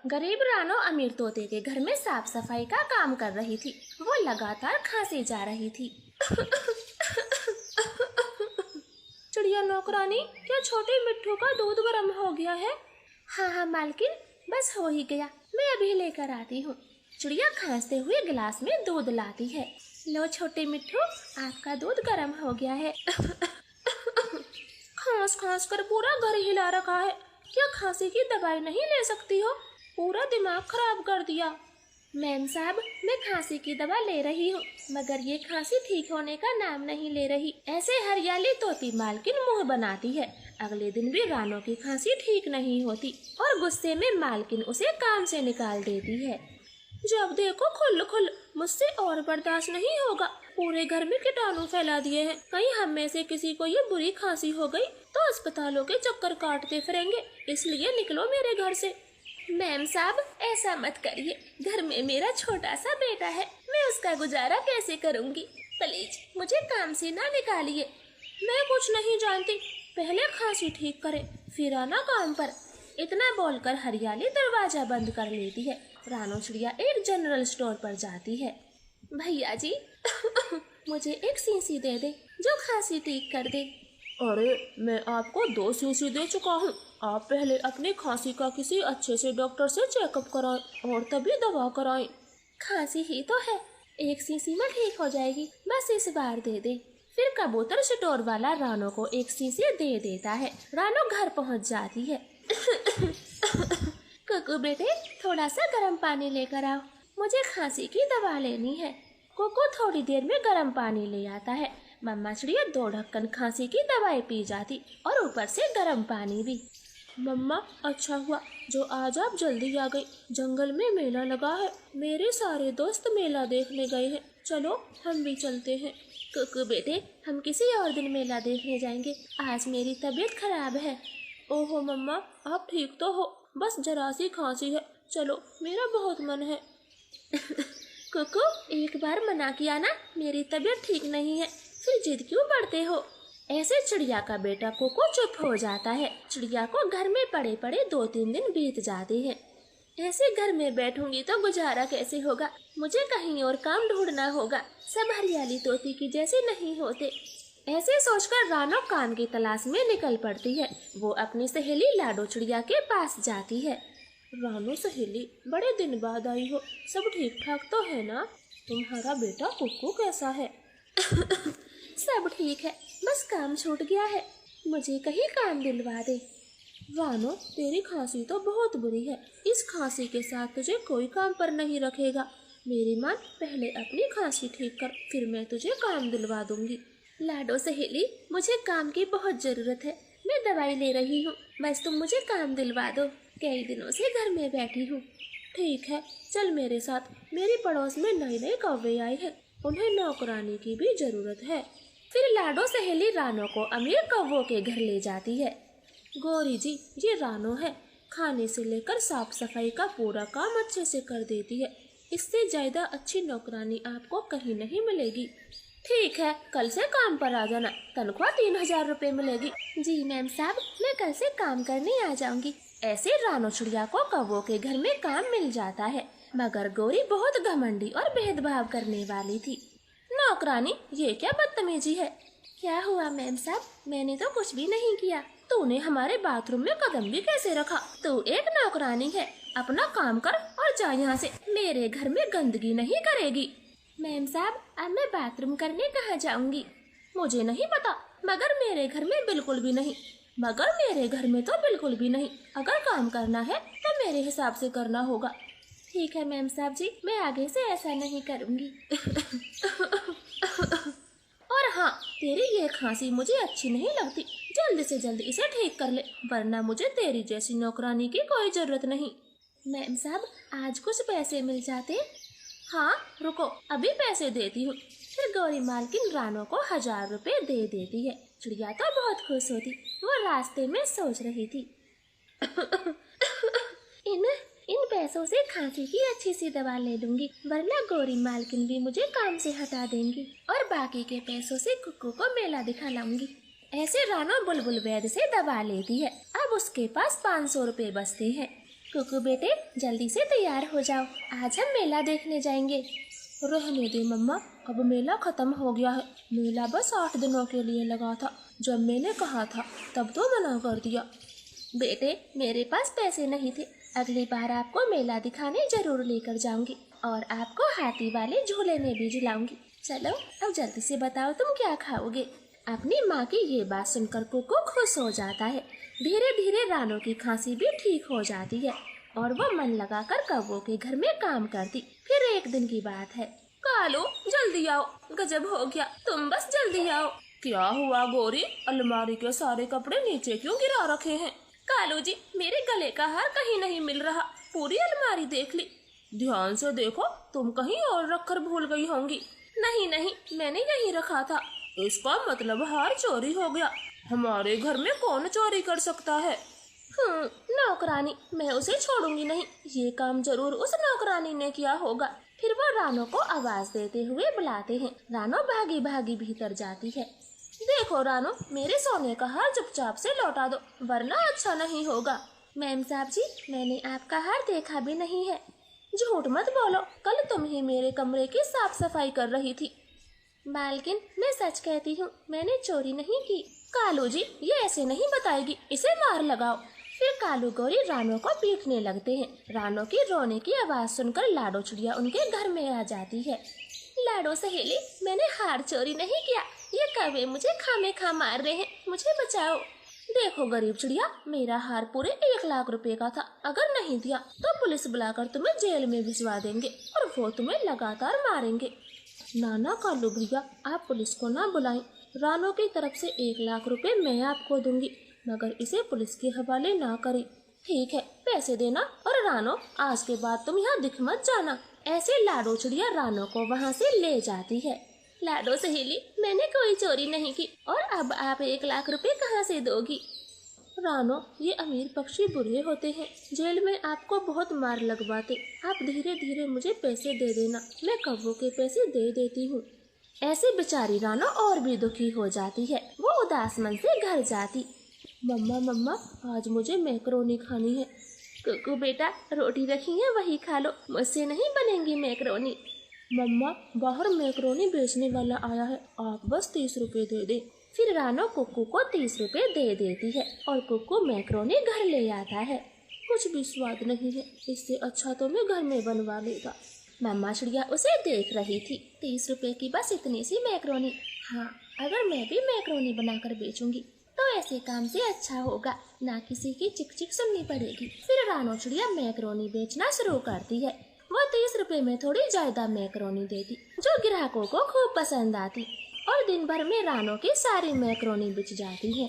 गरीब रानो अमीर तोते के घर में साफ सफाई का काम कर रही थी। वो लगातार खांसी जा रही थी। चिड़िया नौकरानी, क्या छोटे मिट्ठू का दूध गर्म हो गया है? हाँ हाँ मालकिन, बस हो ही गया, मैं अभी लेकर आती हूँ। चिड़िया खांसते हुए गिलास में दूध लाती है। लो छोटे मिट्ठू, आपका दूध गर्म हो गया है। खांस खांस कर पूरा घर हिला रखा है। क्या खांसी की दवाई नहीं ले सकती हो? पूरा दिमाग खराब कर दिया। मैम साहब, मैं खांसी की दवा ले रही हूँ, मगर ये खांसी ठीक होने का नाम नहीं ले रही। ऐसे हरियाली तोती मालकिन मुंह बनाती है। अगले दिन भी रानो की खांसी ठीक नहीं होती और गुस्से में मालकिन उसे काम से निकाल देती है। जब देखो खुल खुल, मुझसे और बर्दाश्त नहीं होगा। पूरे घर में कीटाणु फैला दिए हैं। कहीं हम में से किसी को ये बुरी खांसी हो गई तो अस्पतालों के चक्कर काटते फिरेंगे, इसलिए निकलो मेरे घर से। मैम साहब, ऐसा मत करिए, घर में मेरा छोटा सा बेटा है, मैं उसका गुजारा कैसे करूंगी? प्लीज मुझे काम से ना निकालिए। मैं कुछ नहीं जानती, पहले खांसी ठीक करे फिर आना काम पर। इतना बोलकर हरियाली दरवाजा बंद कर लेती है। रानो चिड़िया एक जनरल स्टोर पर जाती है। भैया जी, मुझे एक शीशी दे दे जो खांसी ठीक कर दे। अरे, मैं आपको 2 शीशी दे चुका हूँ। आप पहले अपनी खांसी का किसी अच्छे से डॉक्टर से चेकअप कराएं और तभी दवा कराएं। खांसी ही तो है, 1 शीशी में ठीक हो जाएगी, बस इस बार दे दे। फिर कबूतर स्टोर वाला रानो को 1 शीशी दे देता है। रानो घर पहुँच जाती है। कुकू बेटे, थोड़ा सा गर्म पानी लेकर आओ, मुझे खांसी की दवा लेनी है। कुकू थोड़ी देर में गर्म पानी ले आता है। मम्मा चिड़िया 2 ढक्कन खांसी की दवाई पी जाती और ऊपर से गर्म पानी भी। मम्मा, अच्छा हुआ जो आज आप जल्दी आ गई। जंगल में मेला लगा है, मेरे सारे दोस्त मेला देखने गए हैं, चलो हम भी चलते हैं। कुकू बेटे, हम किसी और दिन मेला देखने जाएंगे, आज मेरी तबीयत खराब है। ओहो मम्मा, आप ठीक तो हो, बस जरा सी खांसी है, चलो मेरा बहुत मन है। कुकू, एक बार मना किया ना, मेरी तबीयत ठीक नहीं है, फिर जिद क्यों पड़ते हो? ऐसे चिड़िया का बेटा कुकू चुप हो जाता है। चिड़िया को घर में पड़े पड़े 2-3 दिन बीत जाते हैं। ऐसे घर में बैठूंगी तो गुजारा कैसे होगा? मुझे कहीं और काम ढूंढना होगा, सब हरियाली तोती की जैसे नहीं होते। ऐसे सोचकर रानो काम की तलाश में निकल पड़ती है। वो अपनी सहेली लाडो चिड़िया के पास जाती है। रानो सहेली, बड़े दिन बाद आई हो, सब ठीक ठाक तो है ना? तुम्हारा बेटा कुकू कैसा है? सब ठीक है, बस काम छूट गया है, मुझे कहीं काम दिलवा दे। रानो, तेरी खांसी तो बहुत बुरी है, इस खांसी के साथ तुझे कोई काम पर नहीं रखेगा। मेरी मान, पहले अपनी खांसी ठीक कर, फिर मैं तुझे काम दिलवा दूंगी। लाडो सहेली, मुझे काम की बहुत जरूरत है, मैं दवाई ले रही हूँ, बस तुम मुझे काम दिलवा दो, कई दिनों से घर में बैठी हूँ। ठीक है, चल मेरे साथ, मेरी पड़ोस में नए कौवे आए हैं, उन्हें नौकरानी की भी जरूरत है। फिर लाडो सहेली रानो को अमीर कौवों के घर ले जाती है। गौरी जी, ये रानो है, खाने से लेकर साफ सफाई का पूरा काम अच्छे से कर देती है, इससे ज्यादा अच्छी नौकरानी आपको कहीं नहीं मिलेगी। ठीक है, कल से काम पर आ जाना, तनख्वाह 3000 रुपए मिलेगी। जी मैम साहब, मैं कल से काम करने आ जाऊंगी। ऐसे रानो चिड़िया को कौवों के घर में काम मिल जाता है, मगर गौरी बहुत घमंडी और भेदभाव करने वाली थी। नौकरानी, ये क्या बदतमीजी है? क्या हुआ मैम साहब, मैंने तो कुछ भी नहीं किया। तूने हमारे बाथरूम में कदम भी कैसे रखा? तू एक नौकरानी है, अपना काम कर और जा यहाँ से, मेरे घर में गंदगी नहीं करेगी। मैम साहब, अब मैं बाथरूम करने कहाँ जाऊंगी? मुझे नहीं पता, मगर मेरे घर में बिल्कुल भी नहीं। मगर मेरे घर में तो बिल्कुल भी नहीं। अगर काम करना है तो मेरे हिसाब से करना होगा। ठीक है मैम साहब जी, मैं आगे से ऐसा नहीं करूंगी। और हाँ, तेरी ये खांसी मुझे अच्छी नहीं लगती, जल्द से जल्द इसे ठीक कर ले, वरना मुझे तेरी जैसी नौकरानी की कोई जरूरत नहीं। मैम साहब, आज कुछ पैसे मिल जाते? हाँ रुको, अभी पैसे देती हूँ। फिर गौरी मालकिन रानो को 1000 रुपए दे देती है। चिड़िया तो बहुत खुश होती, वो रास्ते में सोच रही थी। इन पैसों से खांसी की अच्छी सी दवा ले लूंगी, वरना गौरी मालकिन भी मुझे काम से हटा देंगी, और बाकी के पैसों से कुक्कू को मेला दिखा लाऊंगी। ऐसे रानो बुलबुल वैद्य से दवा लेती है। अब उसके पास 500 रुपए बचते हैं। कुकू बेटे जल्दी से तैयार हो जाओ, आज हम मेला देखने जाएंगे। रहने दे मम्मा, अब मेला खत्म हो गया है। मेला बस 8 दिनों के लिए लगा था। जब मैंने कहा था तब तो मना कर दिया। बेटे मेरे पास पैसे नहीं थे, अगली बार आपको मेला दिखाने जरूर लेकर जाऊंगी और आपको हाथी वाले झूले में भी झुलाऊंगी। चलो अब जल्दी से बताओ तुम क्या खाओगे। अपनी माँ की ये बात सुनकर कुकू खुश हो जाता है। धीरे धीरे रानो की खांसी भी ठीक हो जाती है और वो मन लगाकर कौवों के घर में काम करती। फिर एक दिन की बात है। कालू जल्दी आओ, गजब हो गया, तुम बस जल्दी आओ। क्या हुआ गौरी, अलमारी के सारे कपड़े नीचे क्यों गिरा रखे हैं? कालू जी मेरे गले का हार कहीं नहीं मिल रहा, पूरी अलमारी देख ली। ध्यान से देखो, तुम कहीं और रखकर भूल गई होंगी। नहीं नहीं, मैंने यहीं रखा था। इसका मतलब हार चोरी हो गया। हमारे घर में कौन चोरी कर सकता है? नौकरानी, मैं उसे छोड़ूंगी नहीं। ये काम जरूर उस नौकरानी ने किया होगा। फिर वो रानो को आवाज देते हुए बुलाते हैं। रानो भागी भागी भीतर जाती है। देखो रानो, मेरे सोने का हार चुपचाप से लौटा दो, वरना अच्छा नहीं होगा। मैम साहब जी, मैंने आपका हार देखा भी नहीं है। झूठ मत बोलो, कल तुम ही मेरे कमरे की साफ सफाई कर रही थी। मालकिन मैं सच कहती हूँ, मैंने चोरी नहीं की। कालू जी ये ऐसे नहीं बताएगी, इसे मार लगाओ। फिर कालू गौरी रानो को पीटने लगते हैं। रानो की रोने की आवाज सुनकर लाडो चिड़िया उनके घर में आ जाती है। लाडो सहेली, मैंने हार चोरी नहीं किया, ये कौवे मुझे खामे खा मार रहे हैं, मुझे बचाओ। देखो गरीब चिड़िया, मेरा हार पूरे 1 लाख रुपए का था। अगर नहीं दिया तो पुलिस बुलाकर तुम्हें जेल में भिजवा देंगे और वो तुम्हें लगातार मारेंगे। नाना कालू भैया, आप पुलिस को ना बुलाएं। रानो की तरफ से 1 लाख रुपए मैं आपको दूंगी, मगर इसे पुलिस के हवाले ना करें। ठीक है, पैसे देना, और रानो आज के बाद तुम यहाँ दिख मत जाना। ऐसे लाडो चिड़िया रानो को वहाँ से ले जाती है। लाडो सहेली, मैंने कोई चोरी नहीं की, और अब आप 1 लाख रुपए कहाँ से दोगी? रानो, ये अमीर पक्षी बुरे होते हैं, जेल में आपको बहुत मार लगवाते। आप धीरे धीरे मुझे पैसे दे देना, मैं कौवों के पैसे दे देती हूँ। ऐसे बेचारी रानो और भी दुखी हो जाती है। वो उदास मन से घर जाती। मम्मा मम्मा, आज मुझे मैक्रोनी खानी है। कुकू बेटा, रोटी रखी है वही खा लो, मुझसे नहीं बनेगी मैक्रोनी। मम्मा, बाहर मैक्रोनी बेचने वाला आया है, आप बस 30 रुपए दे दे। फिर रानो कुकू को 30 रुपए दे देती है और कुकू मैक्रोनी घर ले आता है। कुछ भी स्वाद नहीं है, इससे अच्छा तो मैं घर में बनवा लेगा। मम्मा चिड़िया उसे देख रही थी। 30 रुपए की बस इतनी सी मैक्रोनी। हाँ, अगर मैं भी मैक्रोनी बनाकर बेचूंगी तो ऐसे काम से अच्छा होगा, ना किसी की चिक चिक सुननी पड़ेगी। फिर रानो चिड़िया मैक्रोनी बेचना शुरू करती है। वो 30 रुपए में थोड़ी ज्यादा मैक्रोनी देती, जो ग्राहकों को खूब पसंद आती, और दिन भर में रानो की सारी मैक्रोनी बिक जाती है।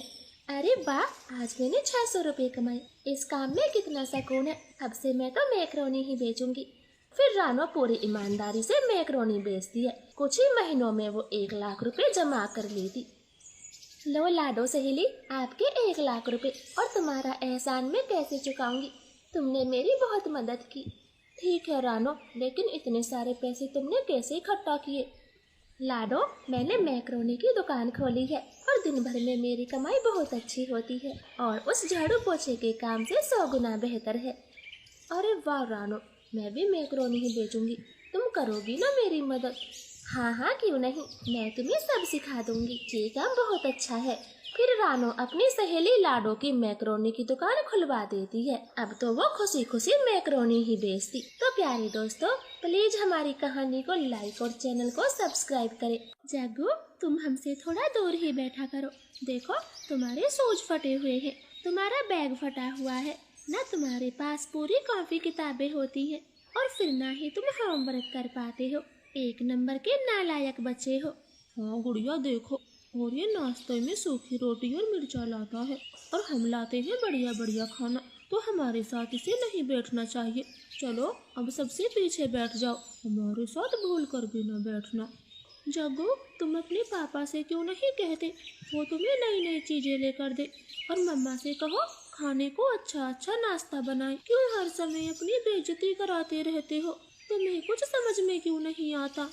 अरे वाह, आज मैंने 600 रुपए कमाए। इस काम में कितना सुकून है। अब से मैं तो मैक्रोनी ही बेचूंगी। फिर रानो पूरी ईमानदारी से मैक्रोनी बेचती है। कुछ ही महीनों में वो 1 लाख रुपए जमा कर लेती। लो लाडो सहेली, आपके 1 लाख रुपए, और तुम्हारा एहसान मैं कैसे चुकाऊंगी? तुमने मेरी बहुत मदद की। ठीक है रानो, लेकिन इतने सारे पैसे तुमने कैसे इकट्ठा किए? लाडो, मैंने मैक्रोनी की दुकान खोली है और दिन भर में मेरी कमाई बहुत अच्छी होती है, और उस झाड़ू पोछे के काम से 100 गुना बेहतर है। अरे वाह रानो, मैं भी मैक्रोनी ही बेचूंगी, तुम करोगी ना मेरी मदद? हाँ हाँ, क्यों नहीं, मैं तुम्हें सब सिखा दूंगी, ये काम बहुत अच्छा है। फिर रानो अपनी सहेली लाडो की मैक्रोनी की दुकान खुलवा देती है। अब तो वो खुशी खुशी मैक्रोनी ही बेचती। तो प्यारे दोस्तों, प्लीज हमारी कहानी को लाइक और चैनल को सब्सक्राइब करें। जग्गू, तुम हमसे थोड़ा दूर ही बैठा करो। देखो, तुम्हारे शूज फटे हुए हैं, तुम्हारा बैग फटा हुआ है, ना तुम्हारे पास पूरी कॉपी किताबें होती है, और फिर ना ही तुम होमवर्क कर पाते हो। 1 नंबर के नालायक बच्चे हो। हाँ गुड़िया देखो, और ये नाश्ते में सूखी रोटी और मिर्चा लाता है, और हम लाते हैं बढ़िया बढ़िया खाना, तो हमारे साथ इसे नहीं बैठना चाहिए। चलो अब सबसे पीछे बैठ जाओ, हमारे साथ भूल कर भी न बैठना। जग्गू, तुम अपने पापा से क्यों नहीं कहते, वो तुम्हें नई नई चीजें लेकर दे, और मम्मा से कहो खाने को अच्छा अच्छा नाश्ता बनाए। क्यों हर समय अपनी बेइज्जती कराते रहते हो? तुम्हें कुछ समझ में क्यों नहीं आता?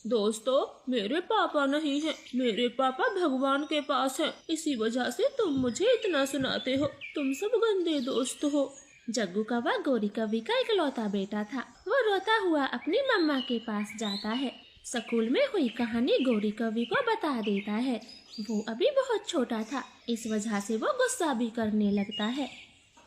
दोस्तों, मेरे पापा नहीं हैं, मेरे पापा भगवान के पास हैं, इसी वजह से तुम मुझे इतना सुनाते हो। तुम सब गंदे दोस्त हो। जग्गू कौवा गोरी कौवी का इकलौता बेटा था। वो रोता हुआ अपनी मम्मा के पास जाता है। स्कूल में हुई कहानी गोरी कौवी को बता देता है। वो अभी बहुत छोटा था, इस वजह से वो गुस्सा भी करने लगता है।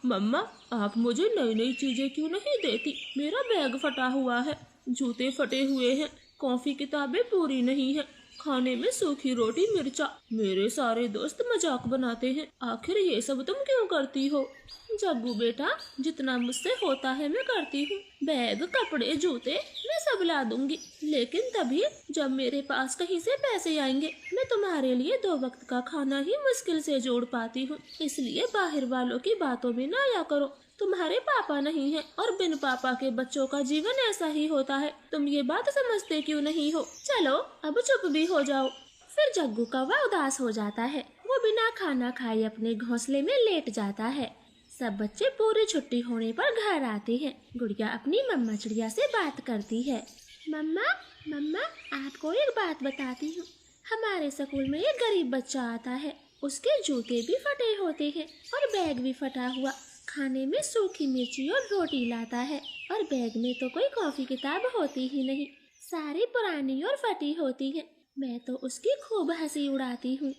मम्मा, आप मुझे नई नई चीजें क्यों नहीं देती? मेरा बैग फटा हुआ है, जूते फटे हुए हैं, कॉफी किताबें पूरी नहीं है, खाने में सूखी रोटी मिर्चा। मेरे सारे दोस्त मजाक बनाते हैं, आखिर ये सब तुम क्यों करती हो? जग्गू बेटा, जितना मुझसे होता है मैं करती हूँ। बैग, कपड़े, जूते मैं सब ला दूंगी, लेकिन तभी जब मेरे पास कहीं से पैसे आएंगे। मैं तुम्हारे लिए 2 वक्त का खाना ही मुश्किल से जोड़ पाती हूँ, इसलिए बाहर वालों की बातों में ना आया करो। तुम्हारे पापा नहीं है और बिन पापा के बच्चों का जीवन ऐसा ही होता है। तुम ये बात समझते क्यों नहीं हो? चलो अब चुप भी हो जाओ। फिर जग्गू कौवा उदास हो जाता है। वो बिना खाना खाए अपने घोंसले में लेट जाता है। सब बच्चे पूरी छुट्टी होने पर घर आते हैं। गुड़िया अपनी मम्मा चिड़िया से बात करती है। मम्मा, मम्मा, आपको एक बात बताती हूँ। हमारे स्कूल में एक गरीब बच्चा आता है। उसके जूते भी फटे होते हैं और बैग भी फटा हुआ। खाने में सूखी मिर्ची और रोटी लाता है और बैग में तो कोई कॉफी किताब होती ही नहीं, सारी पुरानी और फटी होती है। मैं तो उसकी खूब हंसी उड़ाती हूँ।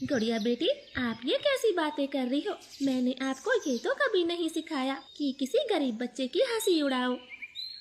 गुड़िया बेटी, आप ये कैसी बातें कर रही हो? मैंने आपको ये तो कभी नहीं सिखाया कि किसी गरीब बच्चे की हंसी उड़ाओ।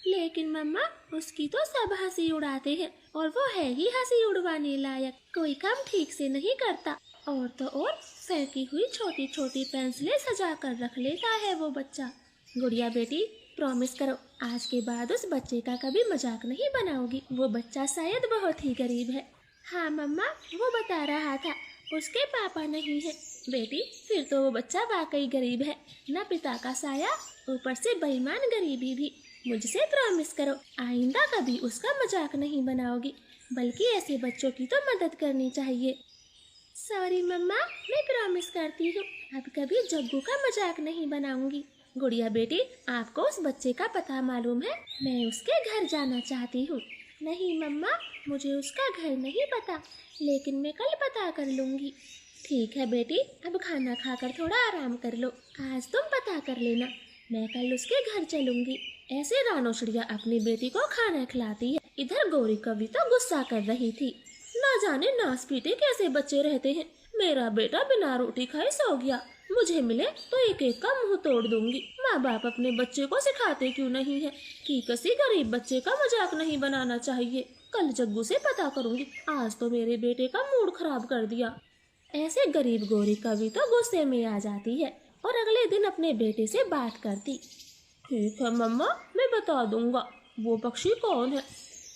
लेकिन मम्मा, उसकी तो सब हंसी उड़ाते हैं और वो है ही हंसी उड़वाने लायक। कोई काम ठीक से नहीं करता, और तो और फेंकी हुई छोटी छोटी पेंसिलें सजा कर रख लेता है वो बच्चा। गुड़िया बेटी, प्रॉमिस करो आज के बाद उस बच्चे का कभी मजाक नहीं बनाओगी। वो बच्चा शायद बहुत ही गरीब है। हाँ मम्मा, वो बता रहा था उसके पापा नहीं है। बेटी, फिर तो वो बच्चा वाकई गरीब है, न पिता का साया, ऊपर से बेईमान गरीबी भी। मुझसे प्रॉमिस करो आइंदा कभी उसका मजाक नहीं बनाओगी, बल्कि ऐसे बच्चों की तो मदद करनी चाहिए। सॉरी मम्मा, मैं प्रॉमिस करती हूँ अब कभी जग्गू का मजाक नहीं बनाऊंगी। गुड़िया बेटी, आपको उस बच्चे का पता मालूम है? मैं उसके घर जाना चाहती हूँ। नहीं मम्मा, मुझे उसका घर नहीं पता, लेकिन मैं कल पता कर लूँगी। ठीक है बेटी, अब खाना खाकर थोड़ा आराम कर लो। आज तुम पता कर लेना, मैं कल उसके घर चलूँगी। ऐसे रानो चिड़िया अपनी बेटी को खाना खिलाती है। इधर गोरी कौवी तो गुस्सा कर रही थी। ना जाने नास पीटे कैसे बच्चे रहते हैं। मेरा बेटा बिना रोटी खाए सो गया, मुझे मिले तो एक एक का मुंह तोड़ दूंगी। माँ बाप अपने बच्चे को सिखाते क्यों नहीं है कि किसी गरीब बच्चे का मजाक नहीं बनाना चाहिए। कल जग्गू से पता करूंगी, आज तो मेरे बेटे का मूड खराब कर दिया। ऐसे गरीब गोरी कौवी तो गुस्से में आ जाती है और अगले दिन अपने बेटे से बात करती। ठीक है मम्मा, मैं बता दूंगा वो पक्षी कौन है।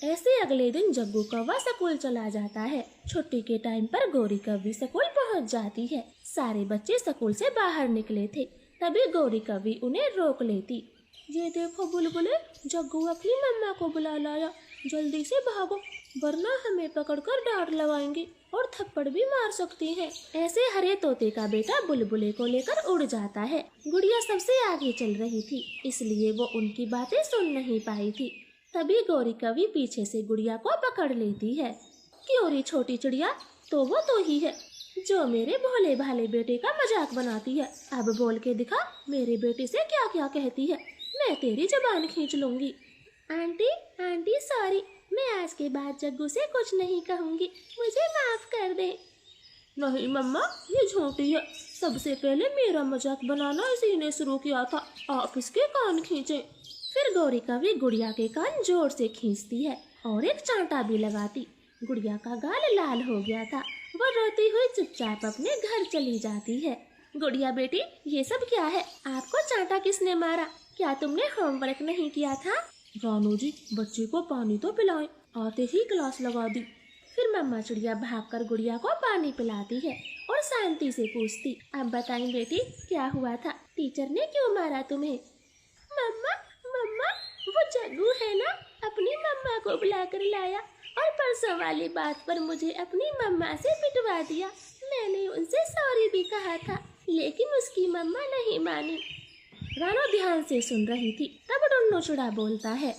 ऐसे अगले दिन जग्गू कौवा स्कूल चला जाता है। छुट्टी के टाइम पर गोरी कौवी स्कूल पहुंच जाती है। सारे बच्चे स्कूल से बाहर निकले थे, तभी गोरी कौवी उन्हें रोक लेती। ये देखो बुलबुले, जग्गू अपनी मम्मा को बुला लाया, जल्दी से भागो वरना हमें पकड़कर डांट लगाएंगे और थप्पड़ भी मार सकती हैं। ऐसे हरे तोते का बेटा बुलबुले को लेकर उड़ जाता है। गुड़िया सबसे आगे चल रही थी, इसलिए वो उनकी बातें सुन नहीं पाई थी। तभी गोरी कौवी पीछे से गुड़िया को पकड़ लेती है। क्यों रे छोटी चिड़िया, तो वो तो ही है जो मेरे भोले भाले बेटे का मजाक बनाती है। अब बोल के दिखा मेरे बेटे से क्या क्या कहती है, मैं तेरी जुबान खींच लूंगी। आंटी, आंटी सॉरी, मैं आज के बाद जग्गू से कुछ नहीं कहूँगी, मुझे माफ कर दे। नहीं मम्मा, ये झूठी है, सबसे पहले मेरा मजाक बनाना इसी ने शुरू किया था, आप इसके कान खींचे। फिर गोरी कौवी गुड़िया के कान जोर से खींचती है और एक चांटा भी लगाती। गुड़िया का गाल लाल हो गया था, वो रोती हुई चुपचाप अपने घर चली जाती है। गुड़िया बेटी, ये सब क्या है? आपको चांटा किसने मारा? क्या तुमने होमवर्क नहीं किया था? रानू जी, बच्चे को पानी तो पिलाएं, आते ही क्लास लगा दी। फिर मम्मा चिड़िया भागकर गुड़िया को पानी पिलाती है और शांति से पूछती, अब बताएं बेटी क्या हुआ था? टीचर ने क्यों मारा तुम्हें? मम्मा, मम्मा, वो जग्गू है ना, अपनी मम्मा को बुलाकर लाया और परसों वाली बात पर मुझे अपनी मम्मा से पिटवा दिया। मैंने उनसे सॉरी भी कहा था, लेकिन उसकी मम्मा नहीं मानी। रानो ध्यान से सुन रही थी। तब डुन्नू चिड़ा बोलता है,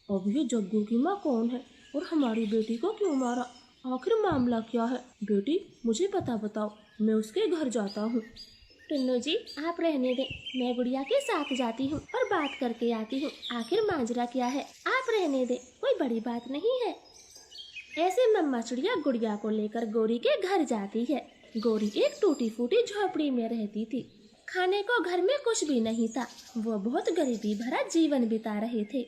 अब ये जग्गू की माँ कौन है और हमारी बेटी को क्यों मारा? आखिर मामला क्या है? बेटी, मुझे पता बताओ, मैं उसके घर जाता हूँ। टुन्नू जी आप रहने दें, मैं गुड़िया के साथ जाती हूँ और बात करके आती हूँ, आखिर माजरा क्या है। आप रहने दें, कोई बड़ी बात नहीं है। ऐसे मम्मा चिड़िया गुड़िया को लेकर गौरी के घर जाती है। गौरी एक टूटी फूटी झोपड़ी में रहती थी। खाने को घर में कुछ भी नहीं था, वो बहुत गरीबी भरा जीवन बिता रहे थे।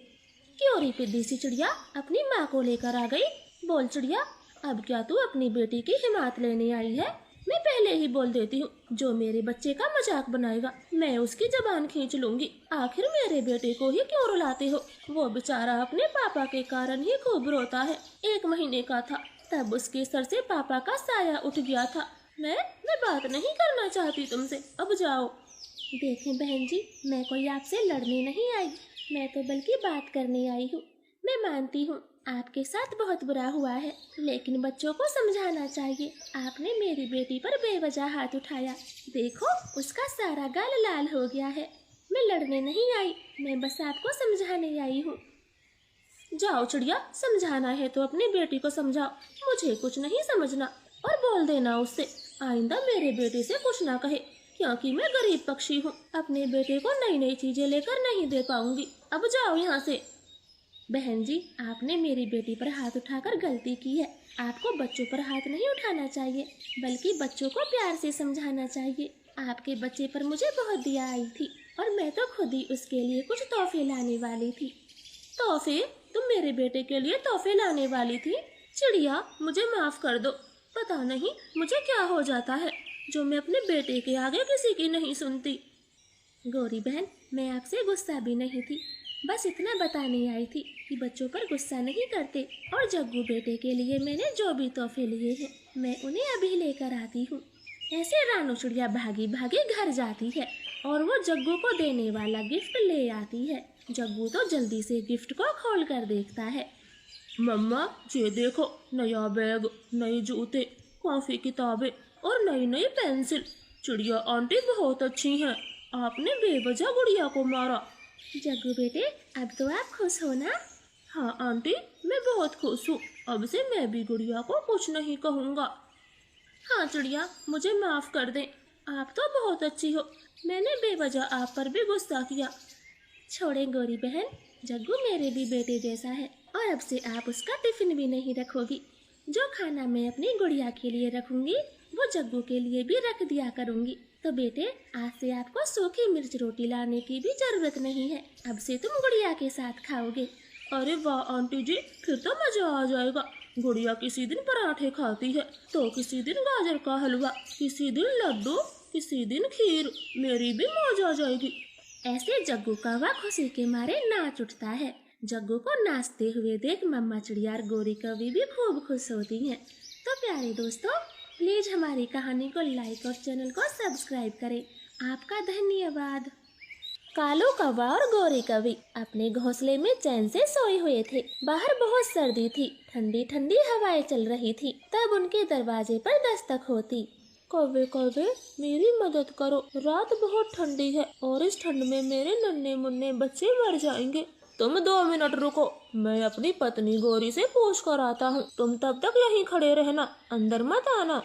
क्योरी पिद्दी सी चिड़िया अपनी माँ को लेकर आ गई। बोल चिड़िया, अब क्या तू अपनी बेटी की हिमात लेने आई है? मैं पहले ही बोल देती हूँ, जो मेरे बच्चे का मजाक बनाएगा मैं उसकी जबान खींच लूंगी। आखिर मेरे बेटे को ही क्यों रुलाते हो? वो बेचारा अपने पापा के कारण ही खूब रोता है। 1 महीने का था तब उसके सर से पापा का साया उठ गया था। मैं बात नहीं करना चाहती तुमसे, अब जाओ। देखें बहन जी, मैं कोई आपसे लड़ने नहीं आई, मैं तो बल्कि बात करने आई हूँ। मैं मानती हूँ आपके साथ बहुत बुरा हुआ है, लेकिन बच्चों को समझाना चाहिए। आपने मेरी बेटी पर बेवजह हाथ उठाया, देखो उसका सारा गाल लाल हो गया है। मैं लड़ने नहीं आई, मैं बस आपको समझाने आई हूँ। जाओ चिड़िया, समझाना है तो अपनी बेटी को समझाओ, मुझे कुछ नहीं समझना। और बोल देना उससे आइंदा मेरे बेटे से कुछ ना कहे, क्योंकि मैं गरीब पक्षी हूँ, अपने बेटे को नई नई चीजें लेकर नहीं दे पाऊंगी। अब जाओ यहाँ से। बहन जी, आपने मेरी बेटी पर हाथ उठाकर गलती की है। आपको बच्चों पर हाथ नहीं उठाना चाहिए, बल्कि बच्चों को प्यार से समझाना चाहिए। आपके बच्चे पर मुझे बहुत दया आई थी और मैं तो खुद ही उसके लिए कुछ तोहफे लाने वाली थी। तोहफे? तुम मेरे बेटे के लिए तोहफे लाने वाली थी? चिड़िया, मुझे माफ कर दो, पता नहीं मुझे क्या हो जाता है जो मैं अपने बेटे के आगे किसी की नहीं सुनती। गौरी बहन, मैं आपसे गुस्सा भी नहीं थी, बस इतना बताने आई थी कि बच्चों पर गुस्सा नहीं करते। और जग्गू बेटे के लिए मैंने जो भी तोहफे लिए हैं मैं उन्हें अभी लेकर आती हूँ। ऐसे रानू चिड़िया भागी भागी घर जाती है और वो जग्गू को देने वाला गिफ्ट ले आती है। जग्गू तो जल्दी से गिफ्ट को खोल कर देखता है। मम्मा, ये देखो, नया बैग, नए जूते, कॉफी किताबें और नई नई पेंसिल। चिड़िया आंटी बहुत अच्छी हैं, आपने बेवजह गुड़िया को मारा। जग्गू बेटे, अब तो आप खुश हो ना? हाँ आंटी, मैं बहुत खुश हूँ, अब से मैं भी गुड़िया को कुछ नहीं कहूँगा। हाँ चिड़िया, मुझे माफ कर दें, आप तो बहुत अच्छी हो, मैंने बेवजह आप पर भी गुस्सा किया। छोड़े गौरी बहन, जग्गू मेरे भी बेटे जैसा है और अब से आप उसका टिफिन भी नहीं रखोगी। जो खाना मैं अपनी गुड़िया के लिए रखूंगी वो जग्गू के लिए भी रख दिया करूंगी। तो बेटे, आज से आपको सूखी मिर्च रोटी लाने की भी जरूरत नहीं है, अब से तुम गुड़िया के साथ खाओगे। अरे वाह आंटी जी, फिर तो मजा आ जाएगा। गुड़िया किसी दिन पराठे खाती है तो किसी दिन गाजर का हलवा, किसी दिन लड्डू, किसी दिन खीर, मेरी भी मौज आ जाएगी। ऐसे जग्गू कौवा खुशी के मारे नाच उठता है। जग्गू को नाचते हुए देख मम्मा चिड़िया और गौरी कौवी भी खूब खुश होती हैं। तो प्यारे दोस्तों, प्लीज हमारी कहानी को लाइक और चैनल को सब्सक्राइब करें। आपका धन्यवाद। कालू कौवा और गौरी कौवी अपने घोंसले में चैन से सोए हुए थे। बाहर बहुत सर्दी थी, ठंडी ठंडी हवाएं चल रही थी। तब उनके दरवाजे पर दस्तक होती। कौवे कौवे, मेरी मदद करो, रात बहुत ठंडी है और इस ठंड में मेरे नन्हे मुन्ने बच्चे मर जाएंगे। तुम 2 मिनट रुको, मैं अपनी पत्नी गौरी से पूछ कर आता हूँ, तुम तब तक यहीं खड़े रहना, अंदर मत आना।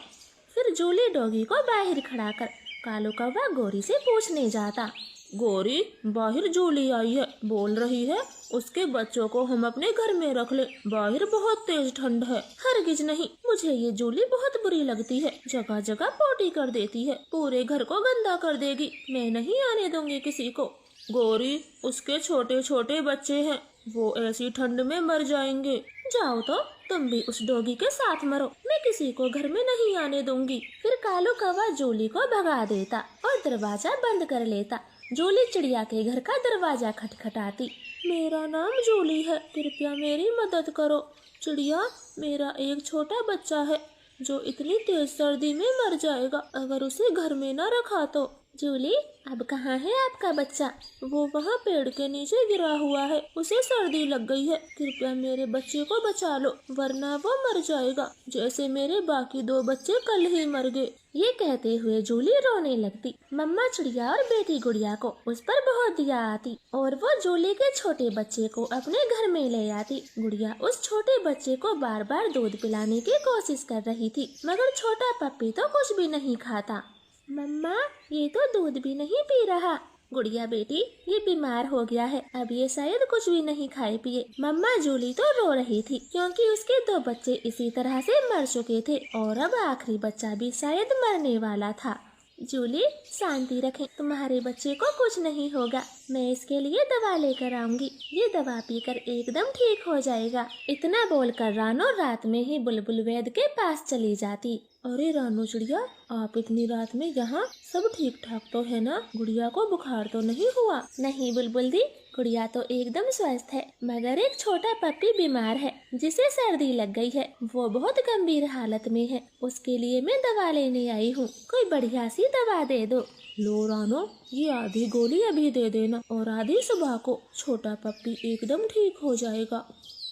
फिर जूली डॉगी को बाहर खड़ा कर कालू कौवा गौरी से पूछने जाता। गौरी, बाहर जूली आई है, बोल रही है उसके बच्चों को हम अपने घर में रख ले, बाहर बहुत तेज ठंड है। हरगिज नहीं, मुझे ये जूली बहुत बुरी लगती है, जगह जगह पोटी कर देती है, पूरे घर को गंदा कर देगी, मैं नहीं आने दूंगी किसी को। गौरी, उसके छोटे छोटे बच्चे हैं, वो ऐसी ठंड में मर जाएंगे। जाओ तो तुम भी उस डॉगी के साथ मरो, मैं किसी को घर में नहीं आने दूंगी। फिर कालू कौवा जूली को भगा देता और दरवाजा बंद कर लेता। जूली चिड़िया के घर का दरवाजा खटखटाती। मेरा नाम जूली है, कृपया मेरी मदद करो। चिड़िया, मेरा एक छोटा बच्चा है जो इतनी तेज सर्दी में मर जाएगा अगर उसे घर में न रखा तो। जूली, अब कहाँ है आपका बच्चा? वो वहाँ पेड़ के नीचे गिरा हुआ है, उसे सर्दी लग गई है, कृपया मेरे बच्चे को बचा लो वरना वो मर जाएगा, जैसे मेरे बाकी 2 बच्चे कल ही मर गए। ये कहते हुए जूली रोने लगती। मम्मा चिड़िया और बेटी गुड़िया को उस पर बहुत दया आती और वो जूली के छोटे बच्चे को अपने घर में ले आती। गुड़िया उस छोटे बच्चे को बार बार दूध पिलाने की कोशिश कर रही थी, मगर छोटा पप्पी तो कुछ भी नहीं खाता। मम्मा, ये तो दूध भी नहीं पी रहा। गुड़िया बेटी, ये बीमार हो गया है, अब ये शायद कुछ भी नहीं खाए पिए। मम्मा जूली तो रो रही थी क्योंकि उसके 2 बच्चे इसी तरह से मर चुके थे और अब आखिरी बच्चा भी शायद मरने वाला था। जूली, शांति रखें, तुम्हारे बच्चे को कुछ नहीं होगा। मैं इसके लिए दवा लेकर आऊंगी। ये दवा पीकर एकदम ठीक हो जाएगा। इतना बोलकर रानो रात में ही बुलबुल वैद्य के पास चली जाती। अरे रानो चिड़िया, आप इतनी रात में यहाँ? सब ठीक ठाक तो है ना? गुड़िया को बुखार तो नहीं हुआ? नहीं बुलबुल दी, गुड़िया तो एकदम स्वस्थ है, मगर एक छोटा पप्पी बीमार है जिसे सर्दी लग गई है। वो बहुत गंभीर हालत में है, उसके लिए मैं दवा लेने आई हूँ। कोई बढ़िया सी दवा दे दो। लो रानो, ये आधी गोली अभी दे देना और आधी सुबह को। छोटा पप्पी एकदम ठीक हो जाएगा।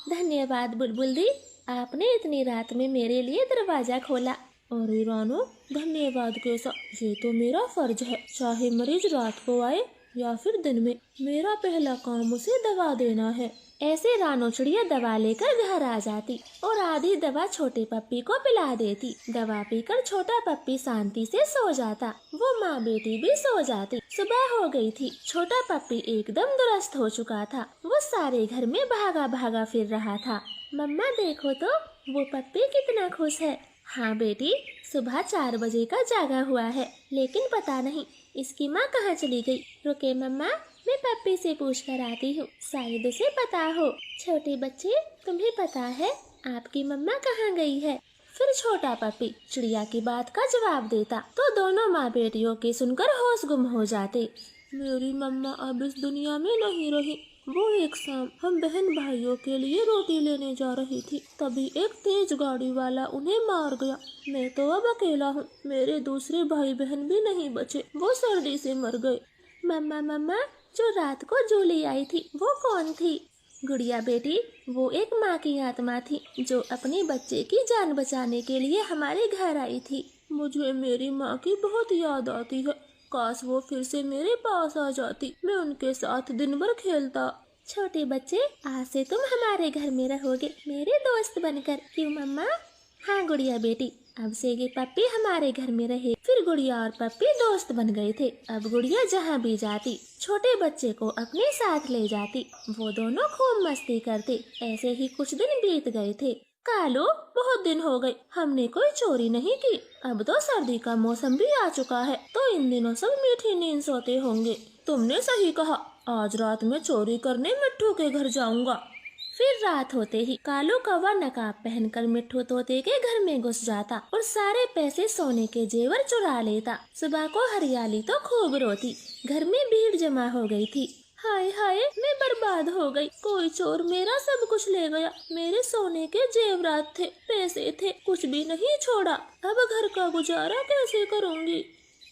धन्यवाद बुलबुल दी, आपने इतनी रात में मेरे लिए दरवाजा खोला। अरे रानो, धन्यवाद कैसा, ये तो मेरा फर्ज है। चाहे मरीज रात को आए या फिर दिन में, मेरा पहला काम उसे दवा देना है। ऐसे रानो चिड़िया दवा लेकर घर आ जाती और आधी दवा छोटे पप्पी को पिला देती। दवा पीकर छोटा पप्पी शांति से सो जाता। वो माँ बेटी भी सो जाती। सुबह हो गई थी। छोटा पप्पी एकदम दुरुस्त हो चुका था। वो सारे घर में भागा भागा फिर रहा था। मम्मा देखो तो, वो पप्पी कितना खुश है। हाँ बेटी, सुबह 4 बजे का जागा हुआ है, लेकिन पता नहीं इसकी माँ कहाँ चली गई। रुके मम्मा, मैं पप्पी से पूछ कर आती हूँ, शायद उसे पता हो। छोटे बच्चे, तुम्हें पता है आपकी मम्मा कहाँ गई है? फिर छोटा पप्पी चिड़िया की बात का जवाब देता तो दोनों माँ बेटियों के सुनकर होश गुम हो जाते। मेरी मम्मा अब इस दुनिया में नहीं रही। वो एक शाम हम बहन भाइयों के लिए रोटी लेने जा रही थी, तभी एक तेज गाड़ी वाला उन्हें मार गया। मैं तो अब अकेला हूँ, मेरे दूसरे भाई बहन भी नहीं बचे, वो सर्दी से मर गए। मम्मा, जो रात को जूली आई थी वो कौन थी? गुड़िया बेटी, वो एक माँ की आत्मा थी जो अपने बच्चे की जान बचाने के लिए हमारे घर आई थी। मुझे मेरी माँ की बहुत याद आती है। काश वो फिर से मेरे पास आ जाती, मैं उनके साथ दिन भर खेलता। छोटे बच्चे, आज से तुम हमारे घर में रहोगे, मेरे दोस्त बनकर। क्यों मम्मा? हाँ गुड़िया बेटी, अब से ये पप्पी हमारे घर में रहे। फिर गुड़िया और पप्पी दोस्त बन गए थे। अब गुड़िया जहाँ भी जाती छोटे बच्चे को अपने साथ ले जाती। वो दोनों खूब मस्ती करते। ऐसे ही कुछ दिन बीत गए थे। कालू, बहुत दिन हो गए हमने कोई चोरी नहीं की। अब तो सर्दी का मौसम भी आ चुका है, तो इन दिनों सब मीठी नींद सोते होंगे। तुमने सही कहा, आज रात में चोरी करने मिट्ठू के घर जाऊंगा। फिर रात होते ही कालू कौवा नकाब पहनकर मिट्ठू तोते के घर में घुस जाता और सारे पैसे सोने के जेवर चुरा लेता। सुबह को हरियाली तो खूब रोती। घर में भीड़ जमा हो गई थी। हाय हाय, मैं बर्बाद हो गई। कोई चोर मेरा सब कुछ ले गया। मेरे सोने के जेवरात थे, पैसे थे, कुछ भी नहीं छोड़ा। अब घर का गुजारा कैसे करूँगी?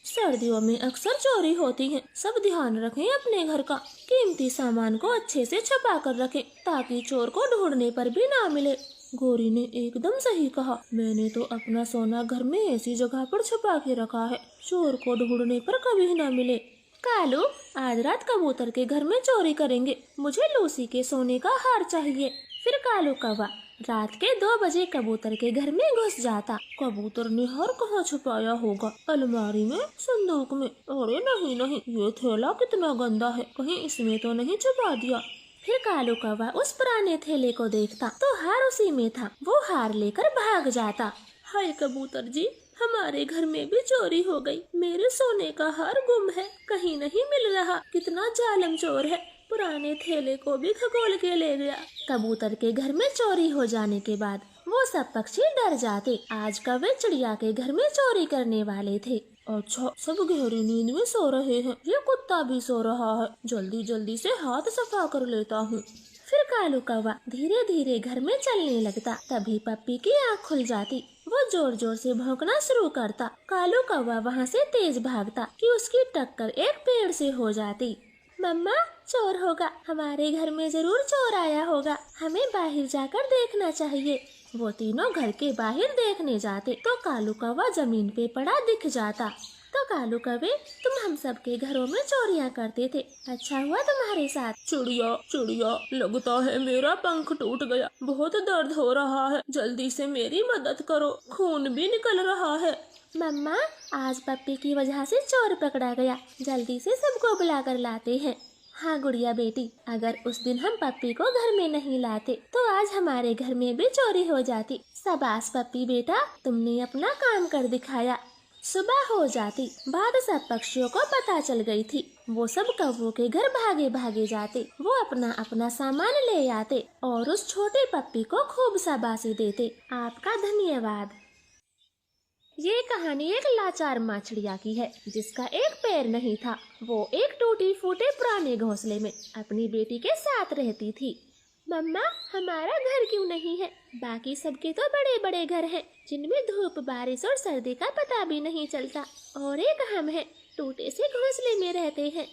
सर्दियों में अक्सर चोरी होती है, सब ध्यान रखें अपने घर का। कीमती सामान को अच्छे से छुपा कर रखें ताकि चोर को ढूंढने पर भी ना मिले। गोरी ने एकदम सही कहा, मैंने तो अपना सोना घर में ऐसी जगह पर छुपा के रखा है, चोर को ढूंढने पर कभी ना मिले। कालू, आज रात कबूतर के घर में चोरी करेंगे, मुझे लूसी के सोने का हार चाहिए। फिर कालू कौवा रात के 2 बजे कबूतर के घर में घुस जाता। कबूतर ने हार कहाँ छुपाया होगा? अलमारी में, संदूक में? अरे नहीं, ये थैला कितना गंदा है, कहीं इसमें तो नहीं छुपा दिया। फिर कालू कौवा उस पुराने थैले को देखता तो हार उसी में था। वो हार लेकर भाग जाता। हाय कबूतर जी, हमारे घर में भी चोरी हो गई। मेरे सोने का हार गुम है, कहीं नहीं मिल रहा। कितना जालिम चोर है, पुराने थैले को भी खगोल के ले गया। कबूतर के घर में चोरी हो जाने के बाद वो सब पक्षी डर जाते। आज कौवे चिड़िया के घर में चोरी करने वाले थे। अच्छा, सब गहरी नींद में सो रहे हैं। ये कुत्ता भी सो रहा है, जल्दी जल्दी से हाथ सफा कर लेता हूँ। फिर कालू कौवा धीरे धीरे घर में चलने लगता। तभी पप्पी की आँख खुल जाती। वो जोर जोर से भौंकना शुरू करता। कालू कौवा वहाँ से तेज भागता कि उसकी टक्कर एक पेड़ से हो जाती। मम्मा, चोर होगा, हमारे घर में जरूर चोर आया होगा, हमें बाहर जाकर देखना चाहिए। वो तीनों घर के बाहर देखने जाते तो कालू कौवा जमीन पे पड़ा दिख जाता। तो कालू कौवे, तुम हम सब के घरों में चोरियां करते थे, अच्छा हुआ तुम्हारे साथ। चिड़िया, लगता है मेरा पंख टूट गया, बहुत दर्द हो रहा है, जल्दी से मेरी मदद करो, खून भी निकल रहा है। मम्मा, आज पप्पी की वजह से चोर पकड़ा गया, जल्दी से सबको बुला कर लाते हैं। हाँ गुड़िया बेटी, अगर उस दिन हम पप्पी को घर में नहीं लाते तो आज हमारे घर में भी चोरी हो जाती। शाबाश पप्पी बेटा, तुमने अपना काम कर दिखाया। सुबह हो जाती, बाद सब पक्षियों को पता चल गई थी। वो सब कौवों के घर भागे भागे जाते। वो अपना अपना सामान ले आते और उस छोटे पप्पी को खूब शाबाशी देते। आपका धन्यवाद। ये कहानी एक लाचार माछड़िया की है जिसका एक पैर नहीं था। वो एक टूटी फूटे पुराने घोंसले में अपनी बेटी के साथ रहती थी। मम्मा, हमारा घर क्यों नहीं है? बाकी सबके तो बड़े बड़े घर हैं जिनमें धूप, बारिश और सर्दी का पता भी नहीं चलता, और एक हम हैं, टूटे से घोंसले में रहते हैं।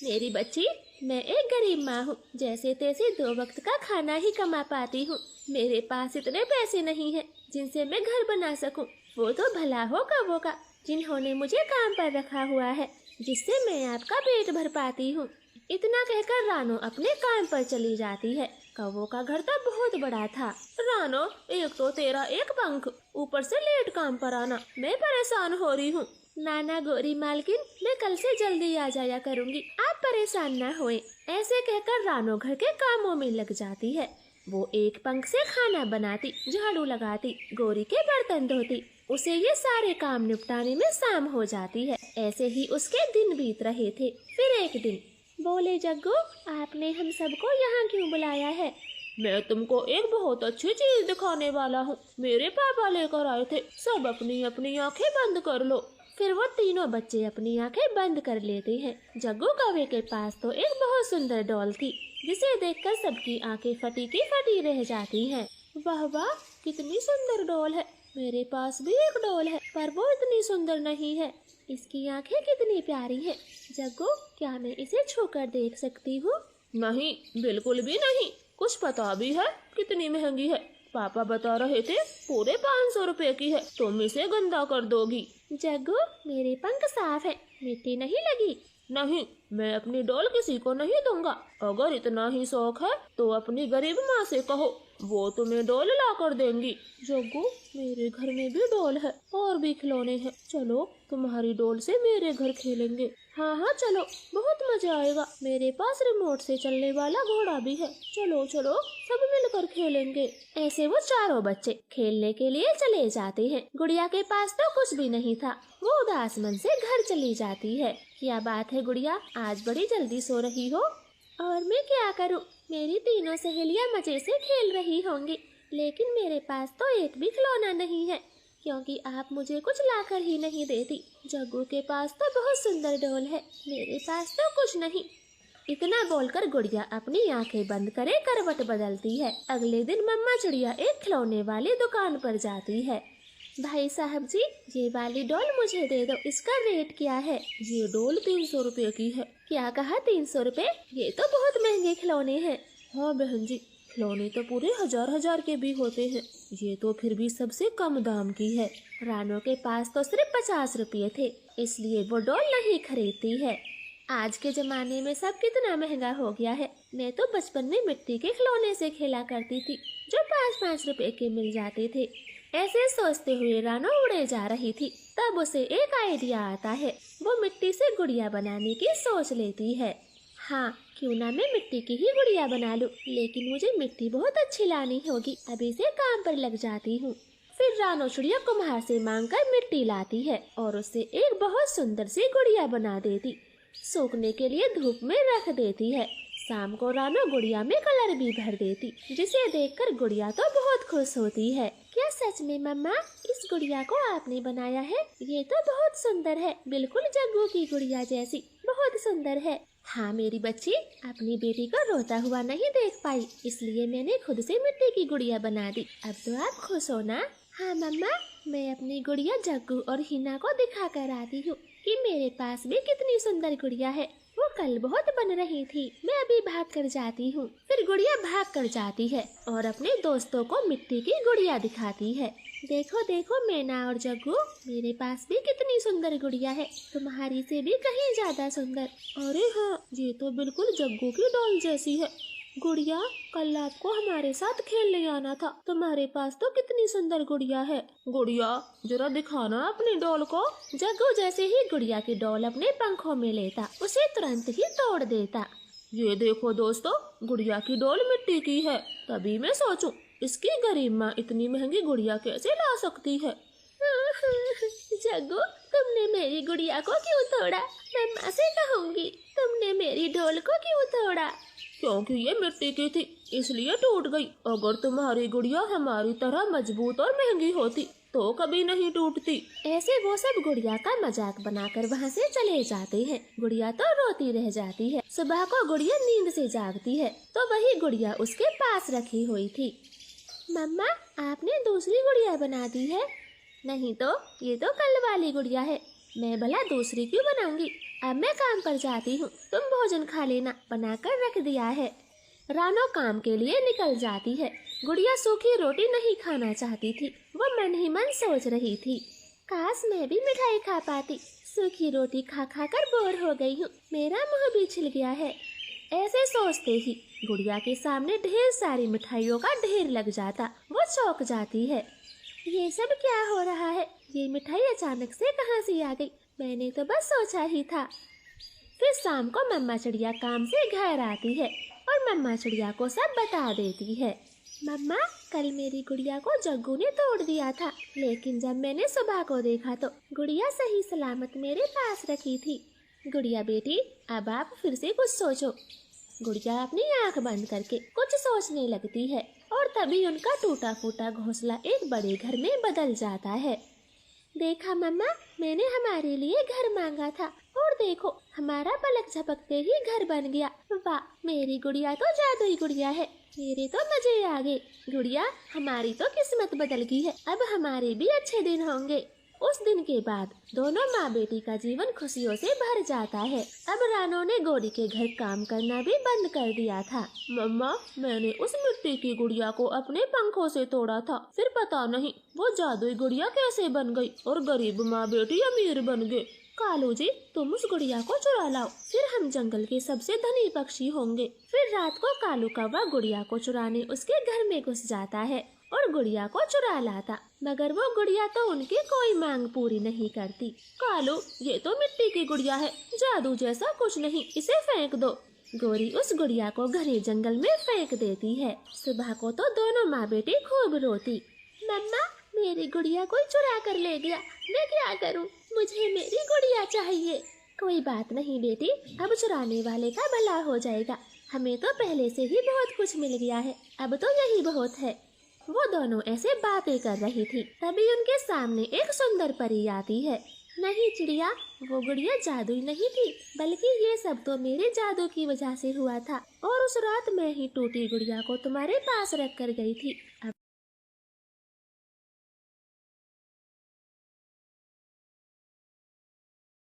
मेरी बच्ची, मैं एक गरीब माँ हूँ, जैसे तैसे 2 वक्त का खाना ही कमा पाती हूँ। मेरे पास इतने पैसे नहीं हैं जिनसे मैं घर बना सकूँ। वो तो भला हो कौवों का, जिन्होंने मुझे काम पर रखा हुआ है, जिससे मैं आपका पेट भर पाती हूँ। इतना कहकर रानो अपने काम पर चली जाती है। कौवों का घर तो बहुत बड़ा था। रानो, एक तो तेरा एक पंख, ऊपर से लेट काम पर आना, मैं परेशान हो रही हूँ। नाना गोरी मालकिन, मैं कल से जल्दी आ जाया करूँगी, आप परेशान न होए। ऐसे कहकर रानो घर के कामों में लग जाती है। वो एक पंख से खाना बनाती, झाड़ू लगाती, गोरी के बर्तन धोती। उसे ये सारे काम निपटाने में शाम हो जाती है। ऐसे ही उसके दिन बीत रहे थे। फिर एक दिन बोले, जग्गू, आपने हम सबको यहाँ क्यों बुलाया है? मैं तुमको एक बहुत अच्छी चीज दिखाने वाला हूँ। मेरे पापा लेकर आए थे। सब अपनी अपनी आंखें बंद कर लो। फिर वो तीनों बच्चे अपनी आंखें बंद कर लेते हैं। जग्गू कौवे के पास तो एक बहुत सुंदर डॉल थी, जिसे देखकर सबकी आंखें फटी की फटी रह जाती हैं। वाह वाह, कितनी सुंदर डॉल है। मेरे पास भी एक डॉल है, पर वो इतनी सुंदर नहीं है। इसकी आंखें कितनी प्यारी हैं। जग्गू, क्या मैं इसे छूकर देख सकती हूँ? नहीं, बिल्कुल भी नहीं। कुछ पता भी है कितनी महंगी है? पापा बता रहे थे पूरे 500 रुपए की है। तुम इसे गंदा कर दोगी। जग्गू, मेरे पंख साफ है, मिट्टी नहीं लगी। नहीं, मैं अपनी डॉल किसी को नहीं दूंगा। अगर इतना ही शौक है तो अपनी गरीब माँ से कहो, वो तुम्हें डॉल ला कर देंगी। जग्गू, मेरे घर में भी डॉल है और भी खिलौने हैं। चलो, तुम्हारी डॉल से मेरे घर खेलेंगे। हाँ हाँ चलो, बहुत मजा आएगा। मेरे पास रिमोट से चलने वाला घोड़ा भी है। चलो चलो, सब मिलकर खेलेंगे। ऐसे वो चारों बच्चे खेलने के लिए चले जाते हैं। गुड़िया के पास तो कुछ भी नहीं था। वो उदास मन से घर चली जाती है। क्या बात है गुड़िया, आज बड़ी जल्दी सो रही हो? और मैं क्या करूं, मेरी तीनों सहेलियां मजे से खेल रही होंगी, लेकिन मेरे पास तो एक भी खिलौना नहीं है, क्योंकि आप मुझे कुछ लाकर ही नहीं देती। जग्गू के पास तो बहुत सुंदर डॉल है, मेरे पास तो कुछ नहीं। इतना बोलकर गुड़िया अपनी आंखें बंद करे करवट बदलती है। अगले दिन मम्मा चिड़िया एक खिलौने वाली दुकान पर जाती है। भाई साहब जी, ये वाली डॉल मुझे दे दो, इसका रेट क्या है? ये डॉल 300 रुपए की है। क्या कहा, 300 रुपए? ये तो बहुत महंगे खिलौने हैं। हाँ बहन जी, खिलौने तो पूरे 1000 के भी होते हैं। ये तो फिर भी सबसे कम दाम की है। रानो के पास तो सिर्फ 50 रुपये थे, इसलिए वो डॉल नहीं खरीदती है। आज के जमाने में सब कितना महंगा हो गया है। मैं तो बचपन में मिट्टी के खिलौने से खेला करती थी, जो 5-5 रुपए के मिल जाते थे। ऐसे सोचते हुए रानो उड़े जा रही थी, तब उसे एक आइडिया आता है। वो मिट्टी से गुड़िया बनाने की सोच लेती है। हाँ, क्यों ना मैं मिट्टी की ही गुड़िया बना लूं, लेकिन मुझे मिट्टी बहुत अच्छी लानी होगी। अभी से काम पर लग जाती हूँ। फिर रानो चिड़िया कुम्हार से मांगकर मिट्टी लाती है और उससे एक बहुत सुंदर सी गुड़िया बना देती। सूखने के लिए धूप में रख देती है। शाम को रानो गुड़िया में कलर भी भर देती, जिसे देखकर गुड़िया तो बहुत खुश होती है। क्या सच में मम्मा, इस गुड़िया को आपने बनाया है? ये तो बहुत सुंदर है, बिल्कुल जग्गू की गुड़िया जैसी, बहुत सुंदर है। हाँ मेरी बच्ची, अपनी बेटी को रोता हुआ नहीं देख पाई, इसलिए मैंने खुद से मिट्टी की गुड़िया बना दी। अब तो आप खुश हो ना? हाँ मम्मा, मैं अपनी गुड़िया जग्गू और हिना को दिखा कर आती हूँ कि मेरे पास भी कितनी सुंदर गुड़िया है। वो कल बहुत बन रही थी, मैं अभी भाग कर जाती हूँ। फिर गुड़िया भाग कर जाती है और अपने दोस्तों को मिट्टी की गुड़िया दिखाती है। देखो देखो मैना और जग्गू, मेरे पास भी कितनी सुंदर गुड़िया है, तुम्हारी से भी कहीं ज्यादा सुंदर। अरे हाँ, ये तो बिल्कुल जग्गू की डॉल जैसी है। गुड़िया, कल आपको हमारे साथ खेलने आना था। तुम्हारे पास तो कितनी सुंदर गुड़िया है। गुड़िया, जरा दिखाना अपनी डॉल को। जग्गू जैसे ही गुड़िया की डॉल अपने पंखों में लेता, उसे तुरंत ही तोड़ देता। ये देखो दोस्तों, गुड़िया की डॉल मिट्टी की है। तभी मैं सोचूं, इसकी गरीब माँ इतनी महंगी गुड़िया कैसे ला सकती है। जग्गू, तुमने मेरी गुड़िया को क्यों तोड़ा? मैं माँ से कहूँगी, तुमने मेरी डॉल को क्यों तोड़ा? क्योंकि ये मिट्टी की थी, इसलिए टूट गई। अगर तुम्हारी गुड़िया हमारी तरह मजबूत और महंगी होती तो कभी नहीं टूटती। ऐसे वो सब गुड़िया का मजाक बनाकर वहाँ से चले जाते हैं। गुड़िया तो रोती रह जाती है। सुबह को गुड़िया नींद से जागती है तो वही गुड़िया उसके पास रखी हुई थी। मम्मा, आपने दूसरी गुड़िया बना दी है? नहीं तो, ये तो कल वाली गुड़िया है। मैं भला दूसरी क्यों बनाऊंगी? अब मैं काम पर जाती हूँ, तुम भोजन खा लेना, बनाकर रख दिया है। रानो काम के लिए निकल जाती है। गुड़िया सूखी रोटी नहीं खाना चाहती थी। वो मन ही मन सोच रही थी, काश मैं भी मिठाई खा पाती। सूखी रोटी खा खा कर बोर हो गई हूँ, मेरा मुँह भी छिल गया है। ऐसे सोचते ही गुड़िया के सामने ढेर सारी मिठाइयों का ढेर लग जाता। वो चौंक जाती है, ये सब क्या हो रहा है? ये मिठाई अचानक से कहाँ से आ गई? मैंने तो बस सोचा ही था। फिर शाम को मम्मा चिड़िया काम से घर आती है और मम्मा चिड़िया को सब बता देती है। मम्मा, कल मेरी गुड़िया को जग्गू ने तोड़ दिया था, लेकिन जब मैंने सुबह को देखा तो गुड़िया सही सलामत मेरे पास रखी थी। गुड़िया बेटी, अब आप फिर से कुछ सोचो। गुड़िया अपनी आंख बंद करके कुछ सोचने लगती है और तभी उनका टूटा फूटा घोंसला एक बड़े घर में बदल जाता है। देखा मम्मा, मैंने हमारे लिए घर मांगा था और देखो, हमारा पलक झपकते ही घर बन गया। वाह, मेरी गुड़िया तो जादुई गुड़िया है। मेरे तो मजे आ गए। गुड़िया, हमारी तो किस्मत बदल गई है। अब हमारे भी अच्छे दिन होंगे। उस दिन के बाद दोनों माँ बेटी का जीवन खुशियों से भर जाता है। अब रानो ने गौरी के घर काम करना भी बंद कर दिया था। मम्मा, मैंने उस मिट्टी की गुड़िया को अपने पंखों से तोड़ा था, फिर पता नहीं वो जादुई गुड़िया कैसे बन गई और गरीब माँ बेटी अमीर बन गए। कालू जी, तुम उस गुड़िया को चुरा लाओ, फिर हम जंगल के सबसे धनी पक्षी होंगे। फिर रात को कालू कौवा गुड़िया को चुराने उसके घर में घुस जाता है और गुड़िया को चुरा लाता, मगर वो गुड़िया तो उनकी कोई मांग पूरी नहीं करती। कालू, ये तो मिट्टी की गुड़िया है, जादू जैसा कुछ नहीं, इसे फेंक दो। गौरी उस गुड़िया को घने जंगल में फेंक देती है। सुबह को तो दोनों माँ बेटी खूब रोती। मम्मा, मेरी गुड़िया कोई चुरा कर ले गया, मैं क्या करूँ? मुझे मेरी गुड़िया चाहिए। कोई बात नहीं बेटी, अब चुराने वाले का भला हो जाएगा। हमें तो पहले से ही बहुत कुछ मिल गया है, अब तो यही बहुत है। वो दोनों ऐसे बातें कर रही थी, तभी उनके सामने एक सुंदर परी आती है। नहीं चिड़िया, वो गुड़िया जादुई नहीं थी, बल्कि ये सब तो मेरे जादू की वजह से हुआ था और उस रात मैं ही टूटी गुड़िया को तुम्हारे पास रख कर गई थी। अब